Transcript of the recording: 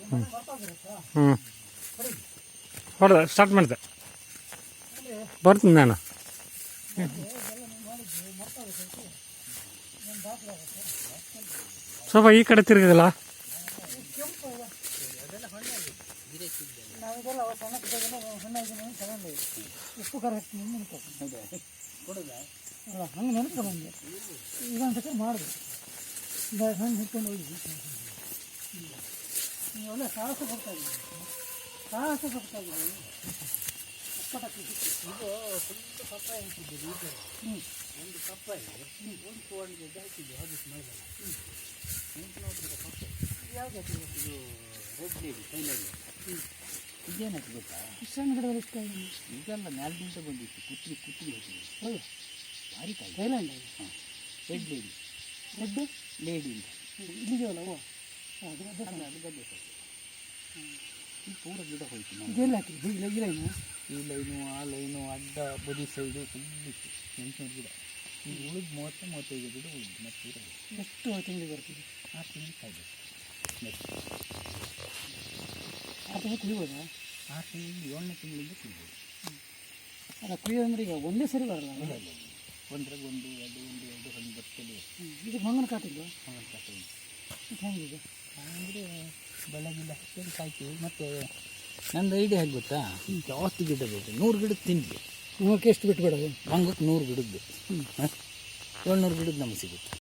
ಹ್ಞೂ ಹೊಡೆದ ಸ್ಟಾರ್ಟ್ ಮಾಡಿದೆ ಬರ್ತೀನಿ ನಾನು. ಸ್ವಲ್ಪ ಈ ಕಡೆ ತಿರುಗಲ್ಲ. ಉಪ್ಪು ಖಾರ ಹಾಕಿ ಹಂಗೆ ನೆನಪು ನನಗೆ ಇದೊಂದು ಸಲ ಮಾಡಿದೆ ಹಂಗೆ ಹಿಡ್ಕೊಂಡು ಹೋಗಿ ನೀವು ಒಳ್ಳೆ ಸಾಹಸ ಕೊಡ್ತಾಯಿದ್ದೀವಿ ಅಪ್ಪಟಕ್ಕೆ ಇದು ಫುಲ್ ಪಪ್ಪಾಯ ಹಾಕಿದ್ದೀವಿ. ಒಂದು ಪಪ್ಪಾಯ ಒಂದು ಕೋಣಿ ಗೆಡ್ಡೆ ಹಾಕಿದ್ದೆ ಹಾಗೆ ಮಾಡಿದಲ್ಲ. ಪಪ್ಪಾಯ ಯಾವುದು ಹಾಕಿದ್ದು? ಇದು ರೆಡ್ ಲೇಡಿ ಕೈಲಲ್ಲಿ. ಇದೇನು ಹಾಕಿ ಗೊತ್ತಾ? ಇಷ್ಟೊಂದು ಗಿಡದಲ್ಲಿ ಇಷ್ಟ ಇದೆಲ್ಲ ಮ್ಯಾಲಿನಿಂದ ಬಂದಿತ್ತು. ಕುತ್ತಿಗೆ ಹಾಕಿದ್ವಿ. ಹೌದು ಭಾರಿ ಕಾಯಿ ಕೈಲಂಡ. ಹಾಂ ರೆಡ್ ಲೇಡಿ. ರೆಡ್ ಲೇಡಿ ಅಂತ ಇಲ್ಲಿದೆಯಲ್ಲ. ಓ ಅದು ಗದ್ದೆ ಸರ್. ಈ ಪೂರ ಗಿಡ ಹೋಯ್ತು. ಇದೆಲ್ಲ ಹಾಕಿದ್ವಿ. ಈ ಲೈನು ಆ ಲೈನು ಅಡ್ಡ ಬದಿ ಸೈಡು ಫುಲ್ ಇತ್ತು. 800 ಗಿಡ. ಈಗ ಉಳಿದು 30-35 ಗಿಡ ಉಳಿದು ಮತ್ತೆ ಎಷ್ಟು ತಿಂಗಳಿಗೆ ಬರ್ತೀವಿ? 6 ತಿಂಗಳಿಗೆ ಕಾಯ್ಬೇಕು. ನೆಕ್ಸ್ಟ್ 6 ತಿಂಗಳು ಕುಯ್ಬೋದಾ? 6 ತಿಂಗಳಿಂದ 7ನೇ ತಿಂಗಳಿಂದ ಕುಯ್ಬೋದು. ಅಲ್ಲ ಕುಯ್ಯೋದಂದ್ರೆ ಈಗ ಒಂದೇ ಸರಿ ಬರಲ್ಲ. ಇಲ್ಲ ಒಂದ್ರಾಗ ಒಂದು ಹಣ್ಣು ಬರ್ತದೆ. ಇದಕ್ಕೆ ಮಂಗನ ಕಾಟಿಲ್ಲ. ಮಂಗನ ಕಾಟಿಲ್ಲ ಹೆಂಗಿದೆ ಅಂದರೆ ಬೆಳಗಿಲ್ಲ ಹಾಕಿ ಕಾಯ್ತೀವಿ. ಮತ್ತು ನಂದು ಐಡಿಯಾ ಹೇಗೆ ಗೊತ್ತಾ? ಜಾಸ್ತಿ ಗಿಡ ಬೇಕು. 100 ಗಿಡಕ್ಕೆ ತಿಂದ್ವಿ. ಮಂಗಕ್ಕೆ ಎಷ್ಟು ಬಿಟ್ಟು ಬಿಡೋದು? ಮಂಗಕ್ಕೆ 100 ಗಿಡದ್ದು 700 ಗಿಡದ್ದು ನಮಗೆ ಸಿಗುತ್ತೆ.